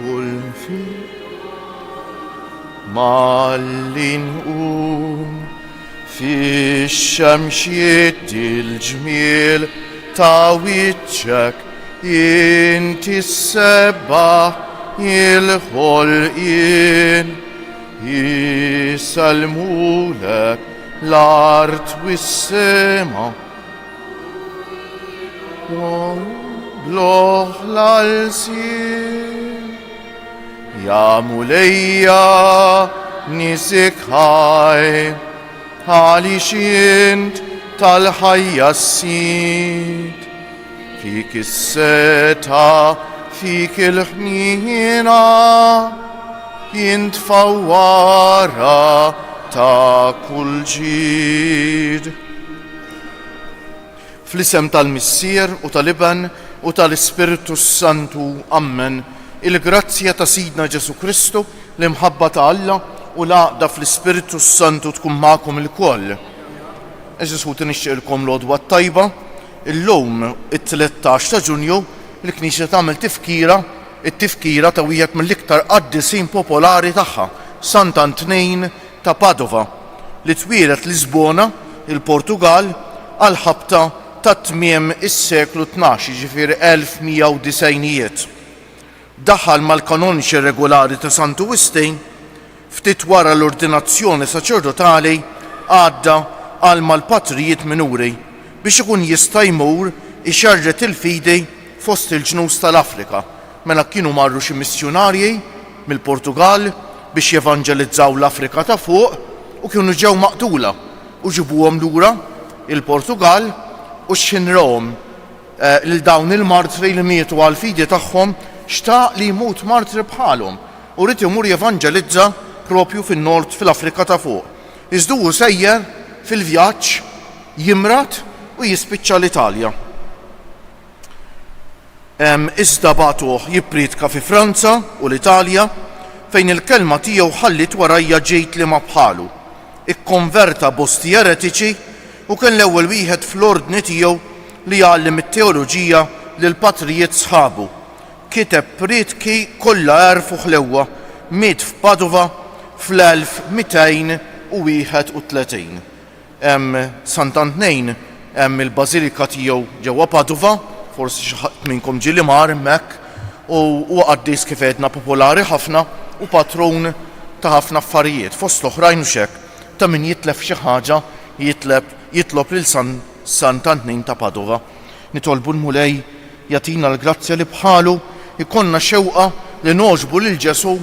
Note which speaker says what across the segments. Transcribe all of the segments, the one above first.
Speaker 1: والفي مع اللي نقوم في الشمس يدي الجميل تعويتشك انت السبع الخلقين يسلمولك الأرض والسما وبلوغ للسين يا موليا نسك هاي علي شنت تالحيا السيد فيك الستا فيك الحنينة ينتفورا تاكل جيد فلسم tal-Missier u tal-Iban u tal-Ispiritu Santu ammen il-grazzja ta' Sidna Ġesu Kristu l-imħabba ta' Alla u l-għaqda fl-Ispiritu Santu tkun magħkom il-koll. Eżis nixtieqilkom l-għodwa tajba, illum it-13 ta' Ġunju il-Knisja tagħmel it-tifkira ta' wieħed mill-iktar qaddisin popolari tagħha, Sant'Antnejn ta' Padova, li twieled Lisbona, il-Portugal, għal ħabta ta' tmiem is-seklu 12, ġifieri 1190. Daħal mal-kanoniċi regolari ta' Santu Wistejn, ftit wara l-ordinazzjoni saċerdotali għadda għal mal-patrijiet minuri biex ikun jista' jmur ixarret il-fidej fost il-ġnus tal-Afrika, mela kienu marru xi missjonarji mill-Portugal biex jevanġelizzaw l-Afrika ta' fuq u kienu ġew maqtula u ġibuhom lura il-Portugal u x'inrahom lil dawn il-martri li mietu għal fidi tagħhom xtaq li jmut martri bħalhom u rid imur jevanġelizza propju fin-nord fil-Afrika ta' fuq. Iżdu sejjer fil-vjaġġ jimrat u jispiċċa l-Italja. Iżda bagħtuh jippriedka fi Franza u l-Italja fejn il-kelma tiegħu ħallit warajja ġejt li ma bħalu. Ikkonverta bosti eretiċi u kien l-ewwel wieħed fl-ordni tiegħu li jgħallem it-teoloġija lil patrijiet sħabu. Kiteb priedki kollha għarfu ħlewwa miet f'Padova fl-1231. Sant'Antnejn hemm il-bażilika tiegħu ġewwa Padova, forsi xi ħadd minnkom ġieli mar hemmhekk u qaddis kif għedna popolari ħafna u patrun ta' ħafna affarijiet. Fost l-oħrajn hekk ta' min jitlef xi ħaġa jitlob lil Sant'Antnejn ta' Padova. Nitolbu l-Mulej jagħtina l-grazzja li bħalu ikonna xewqa li noġbu lil Ġesu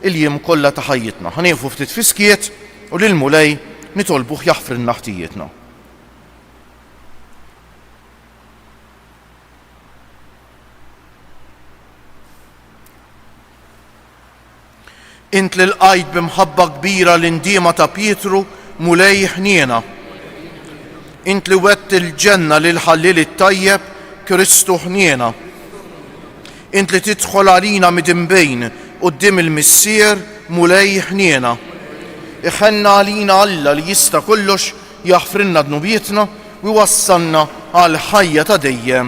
Speaker 1: il-jiem kollha ta' ħajjitna. Ħanieqfu ftit fiskiet u lil Mulej nitolbuh jaħfrilna ħtijietna. Int li l-qajt bimħabba kbira l-indiema ta' Pietru Mulej ħniena. Int li wett il-ġenna lil ħallil it-tajjeb Kristu ħniena. Int li tidħol għalina midinbejn quddiem il-Missier Mulej ħniena. Iħenna għalina Alla li jista' kollox jaħfrilna dnubietna u jwassalna għal ħajja ta' dejjem.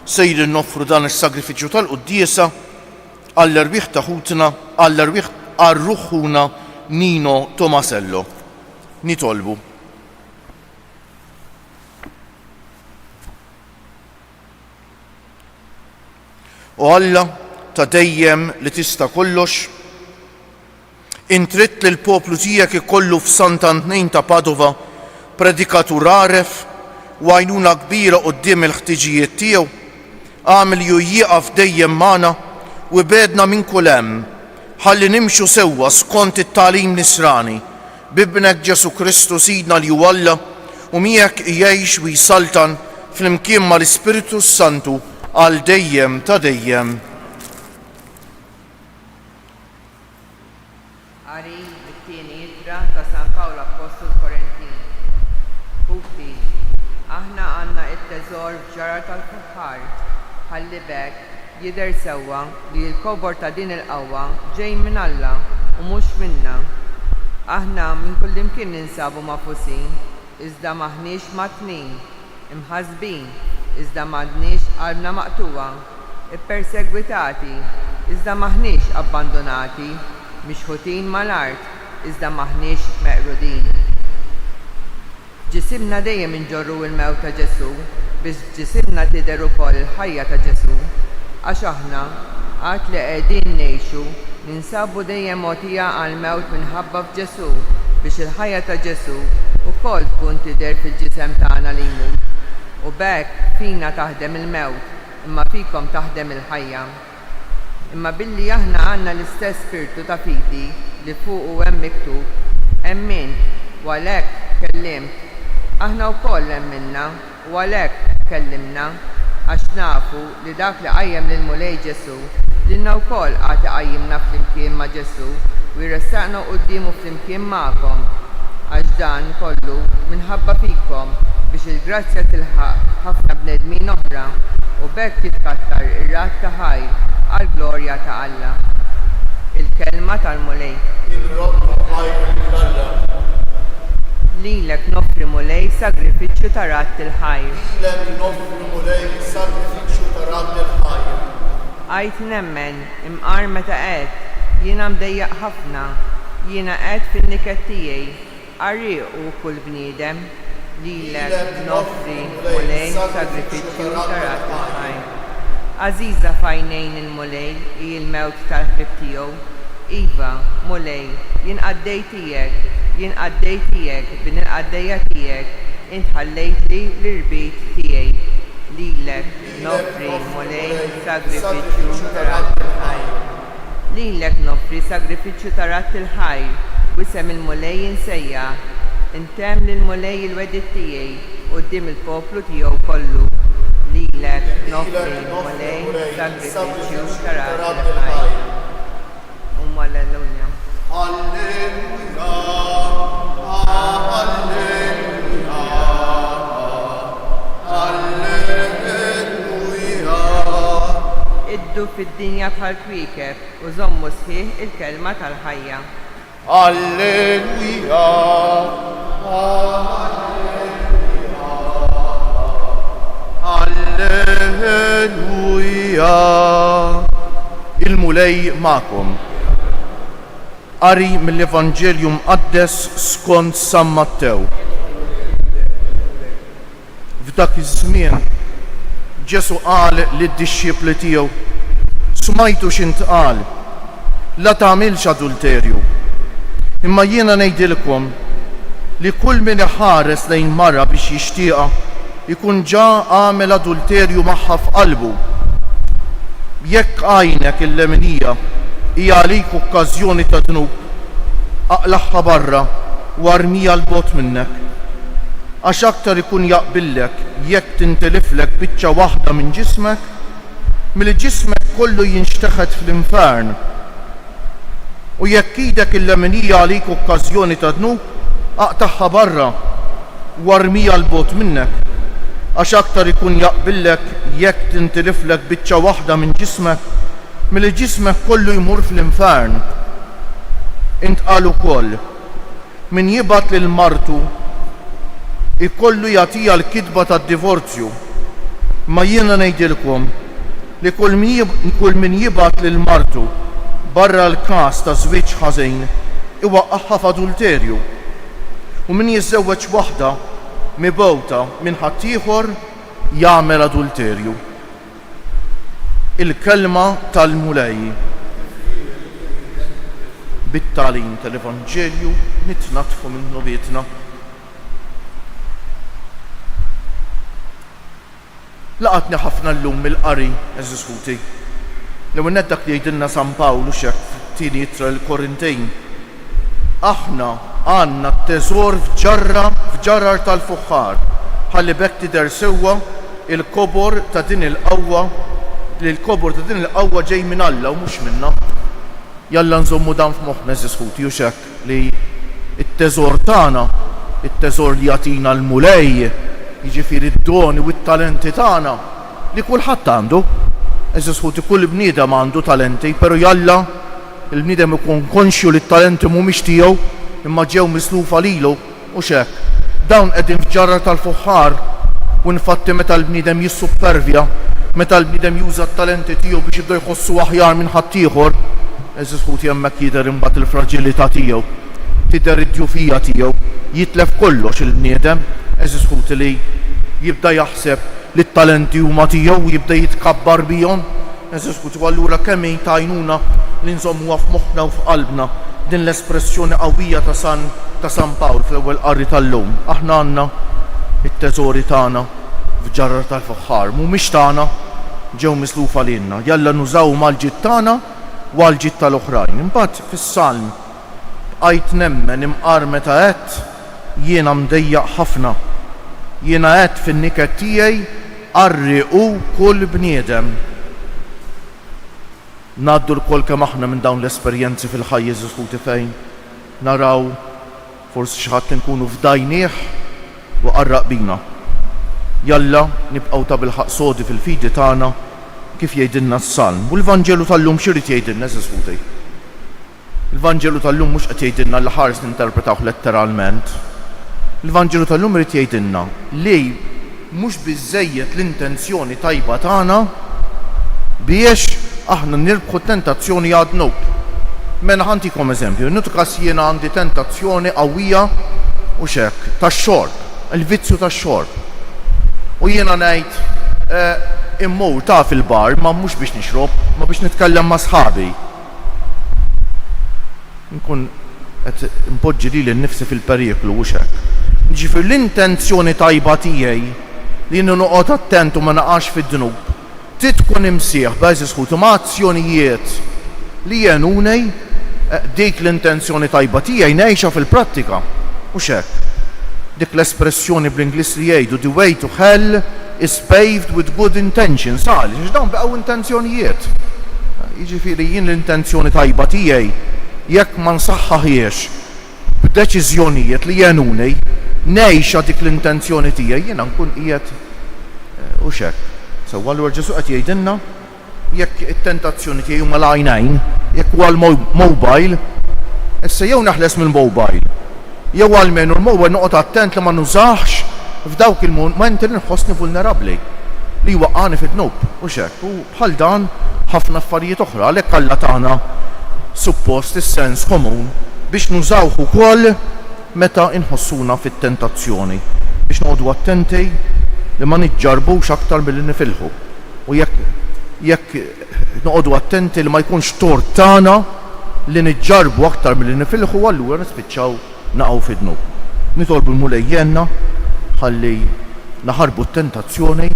Speaker 1: Sejri noffru dan is-sagrifiċċju tal-quddiesa għall-erbieħ ta' ħutna għall-erbieħ għal-ruħuna Nino Tomasello. Nitolbu. U Alla ta' dejjem li tista' kollox, intritt li l-poplu tiegħek ikollu f'Sant'Antnejn ta' Padova predikatur għaref u għajnuna kbira quddiem il-ħtiġijiet tiegħu, għamel ju jieqaf dejjem magħna u bedna minn kull hemm ħalli nimxu sewwa skont it-tagħlim nisrani bibnek Ġesu Kristu Sidna li hu Alla u miegħek jgħix u jsaltan fl-imkien mal-Ispiritu Santu għal dejjem ta' dejjem.
Speaker 2: Qari bit-tieni ittra ta' San Pawlu Apostol Korintin. Puti, aħna għandna t-teżor f'ġara tal-fuħar ħalli bekk jidher sewwa li l-kobor ta' din il-qawwa ġej minn Alla u mhux minna. Aħna minn kull imkien ninsabu mafusin, iżda maħniex matnin, imħasbin, iżda m'għandniex qalbna maqtuwa, ippersegwitati, iżda maħniex abbandonati, mixħutin mal-art, iżda maħniex meqrudin. Ġisimna dejjem inġorru il-mewt ta' Ġesu biex ġisimna tidher ukoll il-ħajja ta' Ġesu, għax aħna għad li qegħdin ngħixu ninsabu dejjem mogħtija għall-mewt minħabba f'Ġesu biex il-ħajja ta' Ġesu ukoll tkun tidher fil-ġisem tagħna li jmut. U b'hekk fina taħdem il-mewt, imma fikom taħdem il-ħajja. Imma billi aħna għandna l-istess spirtu ta' fidi li fuq u hemm miktub, emmint u għalhekk kellimt. Aħna wkoll emminna u għalhekk kellimna għax nafu li dak li qajjem lil mulej Ġesu lilna wkoll għad iqajjimna flimkien ma' Ġesu u jressaqna qudiemu flimkien magħkom għax dan kollu minħabba fikom biex il-grazzja tilħaq ħafna bnedmin oħra u b'hekk titkattar ir-rat ta' ħajr għall-glorja ta' Alla. Il-kelma tal-mulej. Lilek noffri mulej sagrifiċċju ta' rat il-ħajr. Għajt nemmen imqar meta qed jiena mdejjaq ħafna, jiena qed fin-niket tiegħi, għarrieq u kull bniedem. Lilek noffri mulej sagrifiċċju ta' rat il-ħajr. Għażiża f'għajnejn il-mulej hi l-mewt tal-ħbib tiegħu. Iva, mulej, jien qaddej tiegħek bin il-qaddejja tiegħek, int ħallejtli l-irbit tiegħi. Lilek noffri mulej sagrifiċċju ta' rat il-ħajr. Lilek noffri sagrifiċċju ta' rat il-ħajr, u isem il-mulej insejjaħ, intemm lill-mulej il-wedit tiegħi quddiem il-poplu tiegħu kollu. Lilek noffri mulej sagrifiċċju ta' rat il-ħajr. Alleluja.
Speaker 1: Alleluja. Alleluja. Alleluja.
Speaker 2: Iddu fid-dinja bħal kwiekeb u żommu sħiħ il-kelma tal-ħajja.
Speaker 1: Alleluja. Alleluja. Il-mulej ma'kom. Qari mill-Evanġelju mqaddes skont San Mattew. F'dak iż-żmien Ġesu qal lid-dixxiepli tiegħu: Smajtu x'intqal, la tagħmilx adulterju. Imma jiena ngħidilkom li kull min iħares lejn mara biex jixtieqha ikun ġa għamel adulterju magħha f'qalbu. Jekk għajnek il-leminija hija għalik okkażjoni ta' dnub, aqlaħħa barra u armija l-bot minnek. Għax aktar ikun jaqbillek jekk tinteliflek biċċa waħda minn ġismek mill-ġismek kollu jinxteħed fl-infern. U jekk idek il-leminija għalik okkażjoni ta' dnub, aqtaħħa barra u armija l-bot minnek. Għax aktar ikun jaqbillek jekk tinteliflek biċċa waħda minn ġismek mill-ġismek kollu jmur fl-infern. Intqal ukoll: min jibgħat lil martu ikollu jagħtiha l-kitba tad-divorzju. Ma jiena ngħidilkom li kull min jibgħat lil martu barra l-każ ta' żwieġ ħażin iwaqqagħha f'adulterju. U min jiżżewweġ waħda mibgħuta minn ħaddieħor jagħmel adulterju. Il-kelma tal-mulej. Bit-tagħlim tal-Evanġelju nitnatfu minnu bietna. Laqatni ħafna llum mill-qari eżis ħuti. L-ewwel dak li jgħidilna San Pawlu x'hekk fit-tieni ittra l-Korintejn. Aħna għandna t-teżor f'ġarrar tal-fuħħar ħalli bekk tidher sewwa il-kobor ta' din il-qawwa li l-kobor ta' din il-qawwa ġej minn Alla u mhux minna. Jalla nżommu dan f'moħħna eżis ħuti u x'hekk li t-teżor tagħna, it-teżor li jagħtina l-mulej, jiġifieri d-doni u t-talenti tagħna li kulħadd għandu. Eżis ħuti kull bniedem għandu talenti, però jalla il-bniedem ikun konxju li t-talenti mhumiex tiegħu imma ġew mislufa lilu u x'hekk. Dawn qegħdin f'ġarra tal-fuħħar u infatti meta l-bniedem jissuppervja meta l-bniedem juża t-talenti tiegħu biex jibda jħossu aħjar minn ħaddieħor, eżis ħuti hemmhekk jidher imbagħad il-fraġilità tiegħu, tidher id-djufija tiegħu, jitlef kollox il-bniedem, eżis ħuti li jibda jaħseb li t-talenti huma tiegħu u jibda jitkabbar bihom. Eżis ħuti allura kemm jgħinuna li nżommuha f'moħħna u f'qalbna din l-espressjoni qawwija ta' San Pawl fl-ewwel qari tal-lum. Aħna għandna it-teżori tagħna f'ġarra tal-faħħar, mhumiex tagħna, ġew mislufa lilna. Jalla nużaw mal-ġid tagħna u għal-ġid tal-oħrajn. Imbagħad fis-salm bqajt nemmen imqar meta qed jiena mdejjaq ħafna. Jiena qed fin-niket tiegħi arriqu kull bniedem. Ngħaddu l-kol kemm aħna minn dawn l-esperjenzi fil-ħajja żiskuti fejn naraw forsi xi ħadd nkunu fdajnieh u qarraq bina. Jalla nibqgħu ta' bil-ħaq sodi fil-fidi tagħna kif jgħidilna s-salm. U l-Vanġelu tal-lum x'irid jgħidilna żiskuti? Il-Vanġelu tal-lum mhux qed jgħidilna li ħares ninterpretawh letteralment. Il-Vanġelu tal-lum irid jgħidilna li mhux biżżejjed l-intenzjoni tajba tagħna biex aħna nirbħu tentazzjoni għad nob. Mela ħantikom eżempju, nutkas jiena għandi tentazzjoni qawwija u xekk tax-xorb, il-vizzju tax-xorb. U jiena ngħid immur ta' fil-bar ma mhux biex nixrob, ma biex nitkellem ma' sħabi. Nkun qed impoġġi lili nnifsi fil-periklu u xekk. Ġifier l-intenzjoni tajba tiegħi li noqgħod attent u ma naqax fid-dnub tkun imsieħba eżiskutu ma' azzjonijiet li jenunej dik l-intenzjoni tajba tiegħi ngħixha fil-prattika. U x'hekk. Dik l-espressjoni bl-Ingliż li jgħidu the way to hell is paved with good intentions. Għaliex dawn baqgħu intenzjonijiet. Jiġifieri jien l-intenzjoni tajba tiegħi jekk ma nsaħħaħiex b'deċiżjonijiet li jenunej ngħixha dik l-intenzjoni tiegħi jiena nkun qiegħed u x'hekk. Sewwa allura Ġesu qed jgħidilna jekk it-tentazzjoni tiegħi huma l-għajnejn, jekk huwa l-mobile, issa jew naħles mill-mobile, jew għalmenu l-mobile noqgħod attent li ma nużax f'dawk il-momenti li nħossni vulnerabbli li jwaqqani fid-dnub u x'hekk. U bħal dan ħafna affarijiet oħra għalhekk Alla tagħna suppost is-sens komun biex nużawh ukoll meta inħossuna fit-tentazzjoni biex noqogħdu attenti li ma niġġarbux aktar milli nifilħu. U jekk noqogħdu attenti li ma jkunx tort tagħna li niġġarbu aktar milli nifilħu allura nispiċċaw naqgħu fid-dnub. Nitolbu l-mulejjenna ħalli naħarbu t-tentazzjoni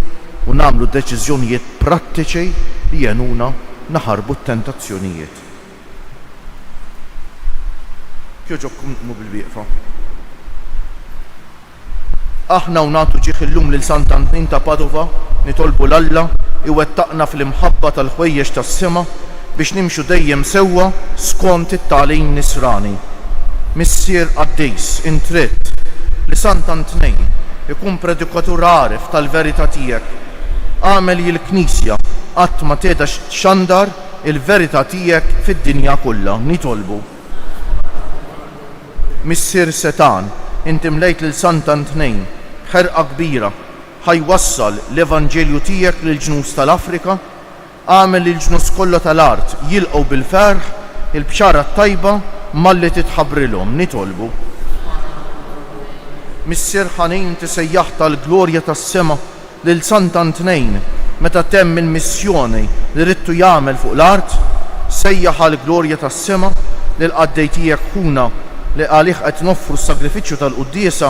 Speaker 1: u nagħmlu deċiżjonijiet prattiċi li jenuna naħarbu t-tentazzjonijiet. Kjoġobkom mu bil-wieqfa. Aħna u nagħtu ġieħ illum lil Sant'Antnin ta' Padova nitolbu l-Alla iwettaqna fl-imħabba tal-ħwejjeġ tas-sema biex nimxu dejjem sewwa skont it-tagħlim nisrani. Missier Qaddis intritt li Sant'Antnin ikun predikatur għarif tal-verità tiegħek. Għamel il-Knisja qatt ma tgħidha xandar il-verità tiegħek fid-dinja kollha. Nitolbu. Missier Setan inti mlejt lil Sant'Antnin ħerqa kbira ħajwassal l-Evanġelju tiegħek lil ġnus tal-Afrika, għamel lil ġnus kollha tal-art jilqgħu bil-ferħ il-bxara tajba malli titħabbrilhom. Nitolbu. Missier Ħanin tisejjaħ tal-glorja tas-sema lil Sant'Antnin meta temm il-missjoni li rittu jagħmel fuq l-art, sejjaħ għall-glorja tas-sema lil qaddej tiegħek Ħuna li għalih qed noffru s-sagrifiċċju tal-quddiesa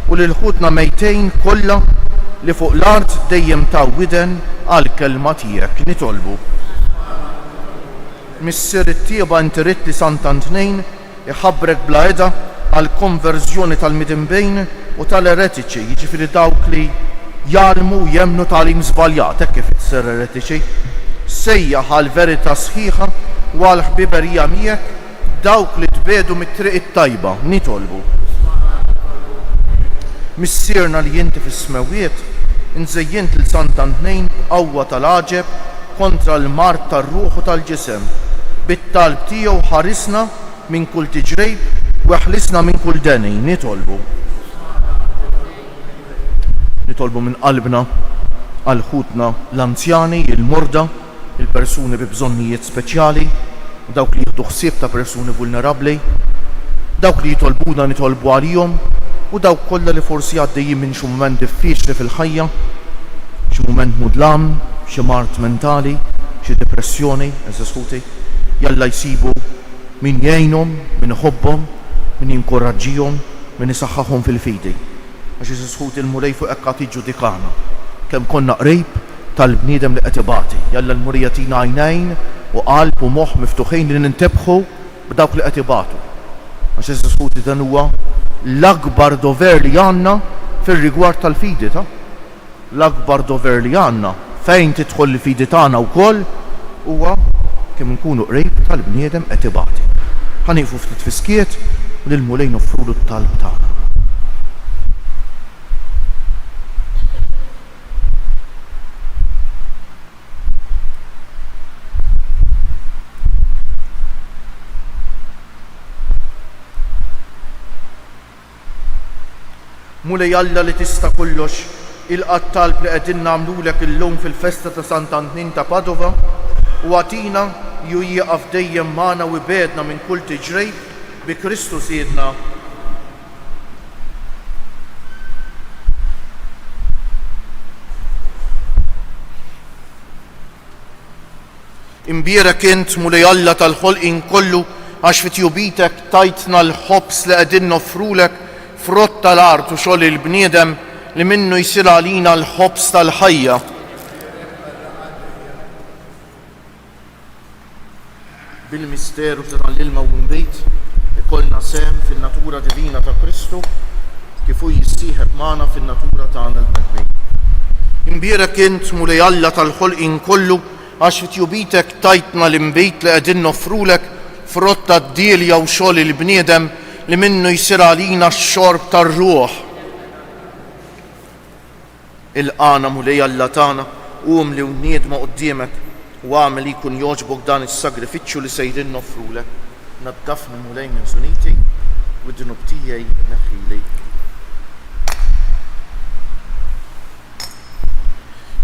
Speaker 1: u lil ħutna mejtejn kollha li fuq l-art dejjem taw widen għall-kelma tiegħek. Nitolbu. Missier it-tieba inti li Sant'Antnin iħabbrek bla eda għall-konverżjoni tal-midinbejn u tal-eretiċi, jiġifieri dawk li jgħalmu jemnu tagħlim żbaljat hekk kif itser eretiċi, sejjaħ għall-verità sħiħa u għall-ħbiberija miegħek dawk li tbedu mit-triq it-tajba. Nitolbu. Missierna li inti fis-smewiet inżejjent lil Sant'Antnin b'qawwa tal-għaġeb kontra l-mart tar-ruħ u tal-ġisem. Bit-talb tiegħu ħarisna minn kull tiġrejb u ħlisna minn kull deni. Nitolbu. Nitolbu minn qalbna għal ħutna l-anzjani, il-morda, il-persuni bi bżonnijiet speċjali, dawk li jieħdu ħsieb ta' persuni vulnerabbli, dawk li jitolbuna nitolbu għalihom u dawk kollha li forsi għaddejjin minn xi mument diffiċli fil-ħajja, xi mument mudlam, xi mart mentali, xi depressjoni, eżeskuti, jalla jsibu min jgħinhom, min iħobbhom, min jinkoraġġihom, min isaħħaħhom fil-fidi. Għax eżeskuti l-mulej fuq hekk qed jiġġudikana. Kemm konna qrib tal-bniedem li qed ibati. Jalla l-Murija tina għajnejn u qalb u moħħ miftuħin li nintebħu b'dawk li qed ibatu. Għax eżeskuti dan huwa l-akbar dover li għandna fir-rigward tal-fidi ta' l-akbar dover li għandna fejn tidħol il-fidi tagħna wkoll huwa kemm nkunu qrib tal-bniedem qed ibati. Ħanieqfu ftit fiskiet u lil-mulej noffrulu t-talb tagħna. Mulej Alla li tista' kollox, ilqa' talb li qegħdin nagħmlulek illum fil-festa ta' Sant'Antonin ta' Padova u għatina ju jieqaf dejjem magħna u bedna minn kull tiġrej bi Kristu Siedna. Imbierek int Mulej Alla tal-ħolqien kollu għax fit-tjubitek tajtna l-ħobs li qegħdin noffrulek frott tal-art u xogħol il-bniedem li minnu jsir għalina l-ħobs tal-ħajja. Bil-misteru tal-ilma u mbejt ikollna sem fin-natura divina ta' Kristu kif hu jissieħeb magħna fin-natura tagħna l-bnedmin. Imbierek int Mulej Alla tal-ħolqien kollu għax fit-tjubitek tajtna l-imbejt li qegħdin noffrulek frott tad-dielja u xogħol il-bniedem li minnu jsir għalina x-xorb tar-ruħ. Il-qana Mulej Alla tagħna qum li wniedma quddiemek u għamel li jkun jogħġbok dan is-sagrifiċċju li sejrin noffrulek. Naddafni Mulej minn suniti u d-dunub tiegħi neħħili.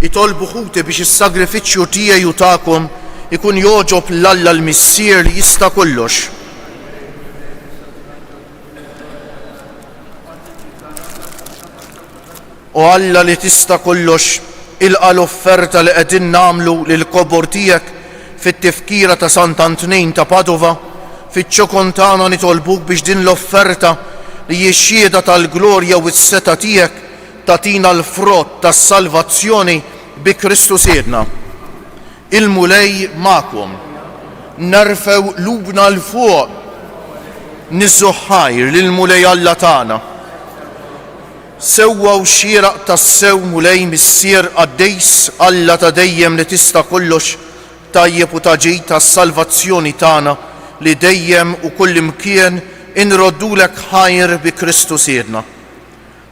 Speaker 1: Itolbu ħuti biex is-sagrifiċċju tiegħi u tagħkom ikun jogħġob l-Alla l-Missier li jista' kollox. U Alla li tista' kollox, ilqa' l-offerta li qegħdin nagħmlu lil-kobor tiegħek fit-tifkira ta' Sant'Antonin ta' Padova, fiċ-ċokon tagħna nitolbuk biex din l-offerta li hija x-xhieda tal-glorja u s-seta tiegħek tagħtina l-frott tas-salvazzjoni bi Kristu Siedna. Il-mulej magħkom. Nerfew lubna l-fuq. Niżżu ħajr lill-Mulej Alla tagħna. Sewwa u xieraq tas-sew Mulej Missier għaddejs Alla ta' dejjem li tista' kollox tajjeb u taġid tas-salvazzjoni tagħna li dejjem u kull imkien inroddulek ħajr bi Kristu Siedna.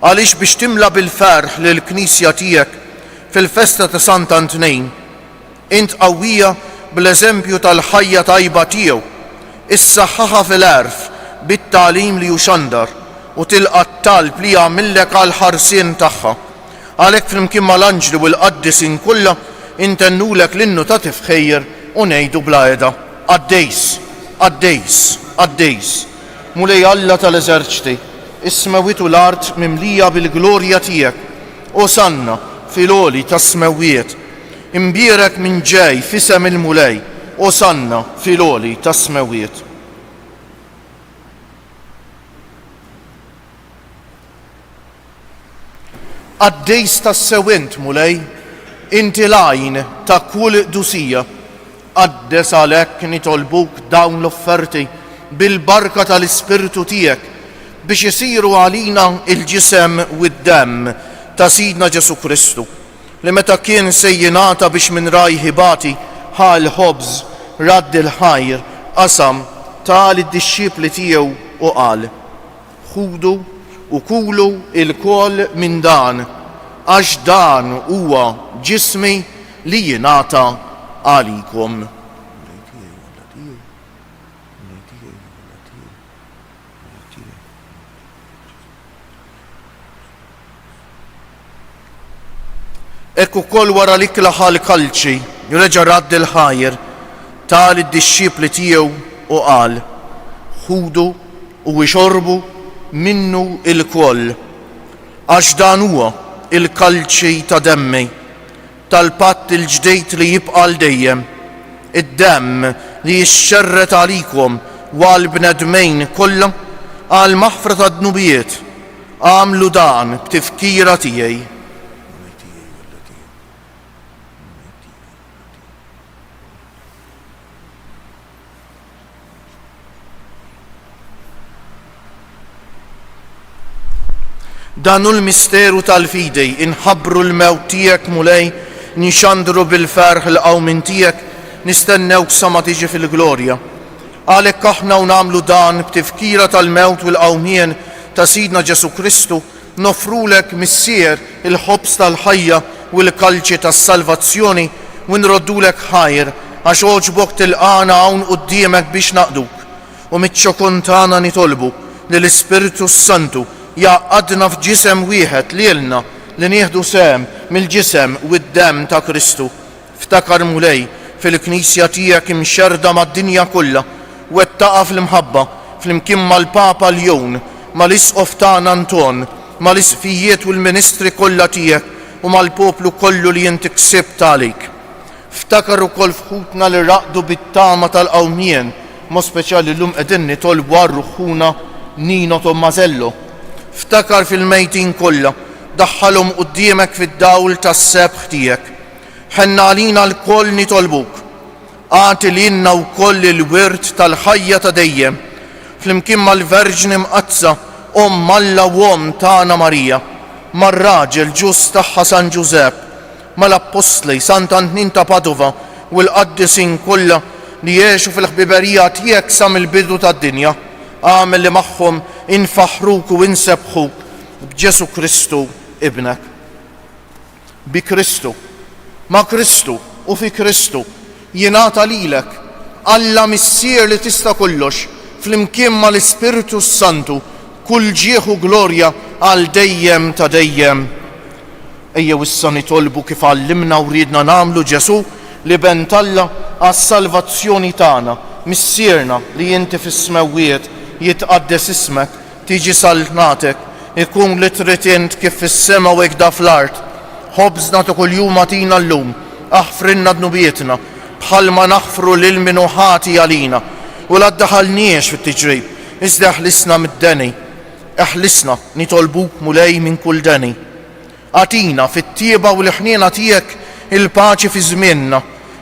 Speaker 1: Għaliex biex timla bil-ferħ lill-Knisja tiegħek fil-festa ta' Sant'Antonin, int qawwija bl-eżempju tal-ħajja tajba tiegħu, issaħħaħa fil-għerf bit-tagħlim li juxandar u tilqa' t-talb li jagħmillek għall-ħarsien tagħha. Għalhekk flimkien mal-anġli u l-qaddisin kollha intennulek l-innu ta' tifħejjer u ngħidu bla qiegħda: Għaddejs, għaddejs, għaddejs. Mulej Alla tal-eżerċti, is-smawiet u l-art mimlija bil-glorja tiegħek. Osanna fil-għoli tas-smewwiet. Imbierek minn ġej f'isem il-Mulej. Osanna fil-għoli tas-smewwiet. Għaddejs tas-sewint Mulej, inti l-għajn ta' kull dusija. Għaddes għalhekk nitolbuk dawn l-offerti bil-barka tal-Ispirtu tiegħek biex isiru għalina il-ġisem u d-demm ta' Sidna Ġesu Kristu, li meta kien sejjinata biex minn raj ħibati ħal ħobż radd il-ħajr qasam tal id-dixxipli tiegħu u qal: Ħudu u kulu il-kol minn dan, għax dan huwa ġismi li jingħata għalikom. Ekk ukoll wara l-ikla ħal-kalċi, reġa' radd il-ħajr, tal id-disċipli tiegħu u qal: ħudu u ixorbu minnu il-koll, għax dan huwa il-kalċi ta' demmi, tal-patt il-ġdejt li jibqa' dejjem, id-demm li jixxerret għalikom għal bnedmejn kollha għal maħfra ta' dnubijiet. Għamlu dan b'tifkira tiegħi. Danu l-misteru tal-fidej, inħabbru l-mewt tiegħek mulej, nixandru bil-ferħ l-qawmin tiegħek, nistennewk sa ma tiġi fil-glorja. Għalhekk aħna u nagħmlu dan b'tifkira tal-mewt u l-qawmien ta' Sidna Ġesu Kristu, nofrulek missier il-ħobs tal-ħajja u l-kalċi tas-salvazzjoni u nroddulek ħajr għax oġbok tilqana hawn quddiemek biex naqduk u mit-ċokun tagħna nitolbu li l-Ispiritu Santu jaqadna f'ġisem wieħed lilna li nieħdu sehem mill-ġisem u d-demm ta' Kristu. Ftakar mulej fil-Knisja tiegħek imxerda mad-dinja kollha u wettaqa fl-imħabba flimkien mal-Papa Ljon, mal-Isqof tagħna Anton, mal-isfijiet u l-ministri kollha tiegħek u mal-poplu kollu li inti ksibt għalik. Ftakar ukoll fħutna li raqdu bit-tama tal-qawmien, mo speċjali llum qegħdin nitolbu għar-ruħuna Nino Tommasello. Ftakar fil-mejtin kollha, daħħalhom quddiemek fid-dawl tas-sebħ tiegħek. Ħenna għalina l-koll nitolbuk. Għati lilna wkoll il-wirt tal-ħajja ta' dejjem, flimkien mal-Verġni Mqazza, Alla u tagħna Marija, mar-raġel ġust tagħha San Ġusepp, mal-Apostli Sant Antnin ta' Padova u l-qaddisin kollha li jgħixu fil-ħbiberija tiegħek sa mill-bidu tad-dinja. Għamel li magħhom infaħruk u insebħuk b'Ġesu Kristu ibnek. Bi Kristu, ma' Kristu u fi Kristu jingħata lilek Alla missier li tista' kollox flimkien mal-Ispiritu Santu kull ġieħ u glorja għal dejjem ta' dejjem. Ejjew issa nitolbu kif għallimna u riedna nagħmlu Ġesu li bentalla għas-salvazzjoni tagħna, missierna li inti fis-smewwiet jitqaddes ismek, tiġi salnatek, ikun li trid int kif fis-sema u hekk da fl-art. Ħobżna ta' kuljum agħtina llum, aħfrinna dnubietna bħalma naħfru lil min hu ħati għalina u la ddaħħalniex fit-tiġrib, iżda eħlisna mid-deni. Eħlisna nitolbuk mulej minn kull deni. Għatina fit-tieba u l-ħniena tiegħek il-paċi fi żmienna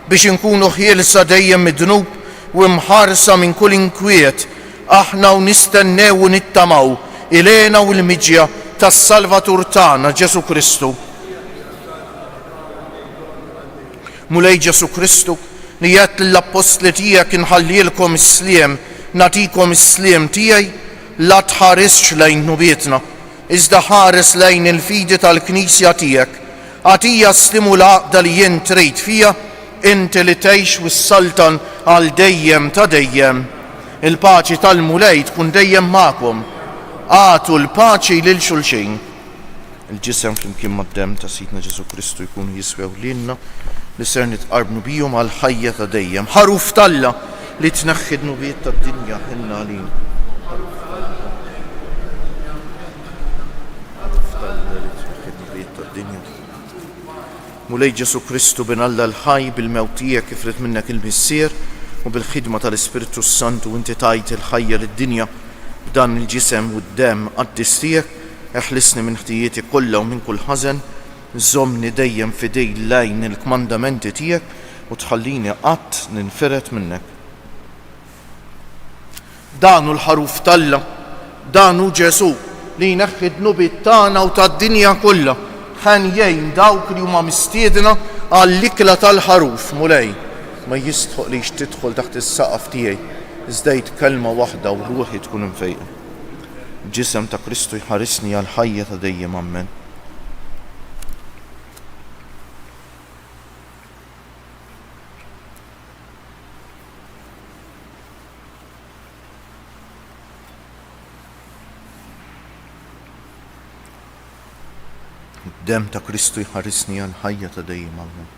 Speaker 1: biex inkunu ħielsa dejjem mid-dnub u mħarsa minn kull inkwiet. Aħna u nistennew u nittamaw ilena u l-miġja tas-Salvatur tagħna Ġesu Kristu. Mulej Ġesu Kristu li jgħid lill-Apostli tiegħek inħallilkom is-sliem, nagħtikom is-sliem tiegħi, la tħaresx lejn nubietna, iżda ħares lejn il-fidi tal-Knisja tiegħek. Għatija slimu l-għaqda li jien trid fija, inti li tgħix wis-saltan għal dejjem ta' dejjem. Il-paċi tal-mulej tkun dejjem magħkom. Għatu l-paċi lil xulxin. Il-ġisem flimkien mad-demm ta' Sidna Ġesu Kristu jkunu jiswew lilna li ser nitqarbnu bihom għal ħajja ta' dejjem. Ħaruf talla li tneħħi d-nubiet tad-dinja ħinna għalin. Mulej Ġesu Kristu bin Alla l-ħaj bil-mewt tiegħek kif rid minnek il-missier u bil-ħidma tal-Ispiritu Santu inti tajt il-ħajja lid-dinja b'dan il-ġisem u d-demm qaddis tiegħek. Eħlisni minn ħtijieti kollha u minn kull ħażen, żommni dejjem fidej lejn il-kmandamenti tiegħek u tħallini qatt ninferet minnek. Danu l-ħaruf talla, danu Ġesu li jneħħi d-nubiet tagħna u tad-dinja kollha. Ħan jgħin dawk li huma mistiedna għall-ikla tal-ħaruf mulej. Ma jistħoq li tidħol taħt is-saqaf tiegħi, iżda kelma waħda u ruħi tkun imfejqa. Ġisem ta' Kristu jħarisni għal ħajja ta' dejjem, ammen. Dem ta' Kristu jħarisni għal ħajja ta' dejjem. Amen.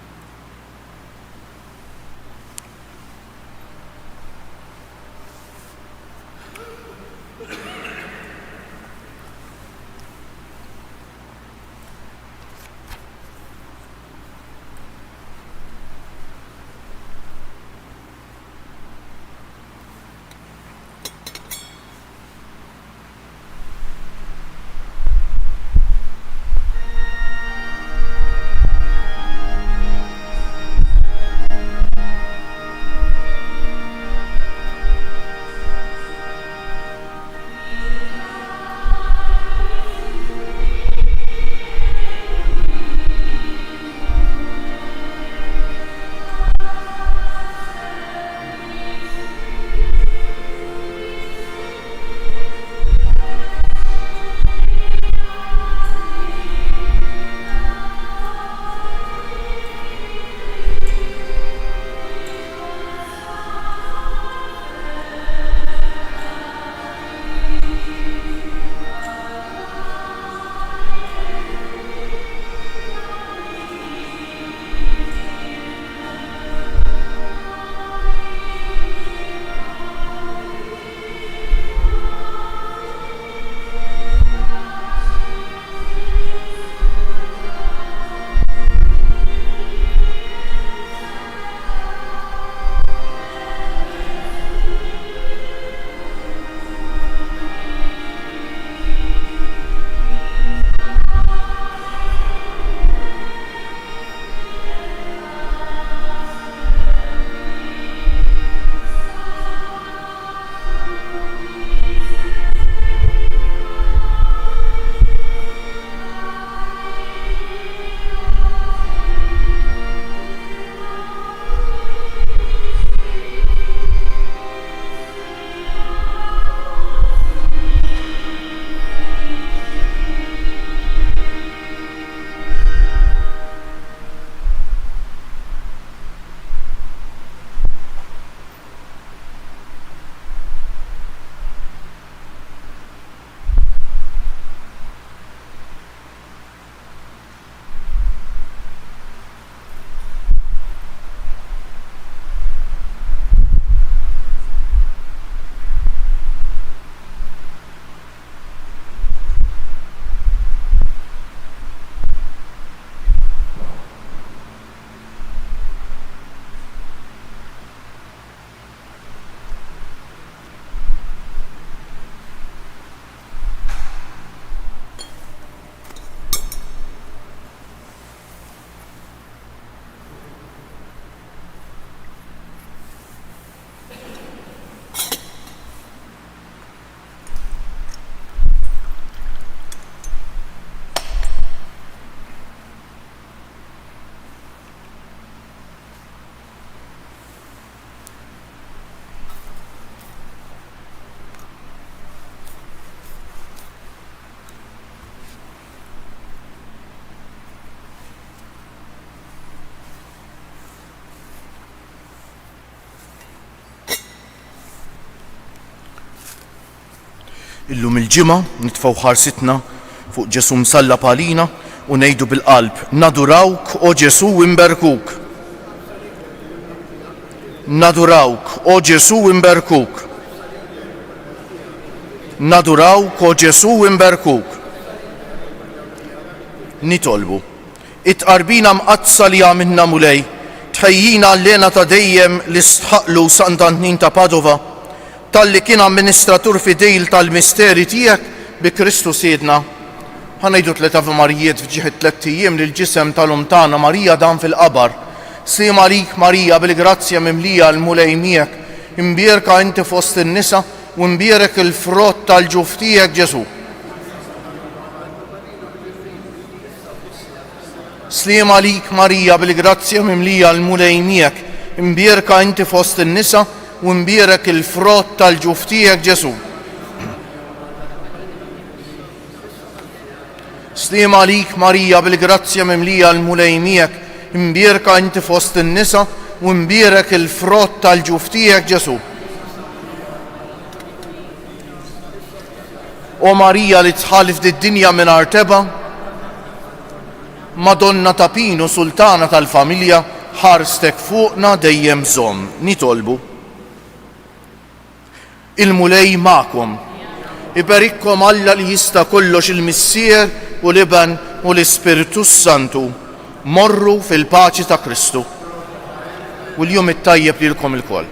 Speaker 1: Illum il-ġimgħa nitfgħu ħarsitna fuq Ġesu msallab għalina u ngħidu bil-qalb: nadurawk o Ġesu imberkuk. Nadurawk o Ġesu imberkuk. Nadurawk o Ġesu imberkuk. Nitolbu it-qarbina mqazza li għamilna mulej, tħejjina għallena ta' dejjem li stħaqlu Sant'Antin ta' Padova, tal-li kien amministratur fidejl tal-misteri tiegħek bi Kristu Siedna. Ħanejdu 3 Ave Marijiet fġieħ 3 ijiem lil ġisem tal-Umtana Marija dan fil-qabar. Slim għalik Marija bil-grazzja mimlija l-mulej miegħek, imbierka inti fost in-nisa u imbierek il-frott tal-ġuf tiegħek Ġesu. Slim għalik Marija bil-grazzja mimlija l-mulej miegħek, imbierka inti fost in-nisa u imbierek il-frott tal-ġuf tiegħek Ġesu. Slim għalik Marija bil-grazzja mimlija l-mulej miegħek, imbierka inti fost in-nisa u imbierek il-frott tal-ġuf tiegħek Ġesu. O Marija li tħalif d-dinja mingħajr teba, Madonna ta' Pinu, sultana tal-familja, ħarstek fuqna dejjem żomm. Nitolbu. Il-mulej ma'kom. Iberikkom Alla li jista' kollox il-Missier u l-Iben u l-Ispiritu Santu. Morru fil-paċi ta' Kristu. U l-jum it-tajjeb lilkom il-koll.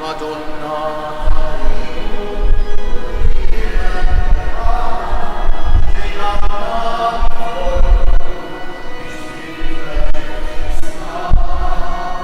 Speaker 3: Madonna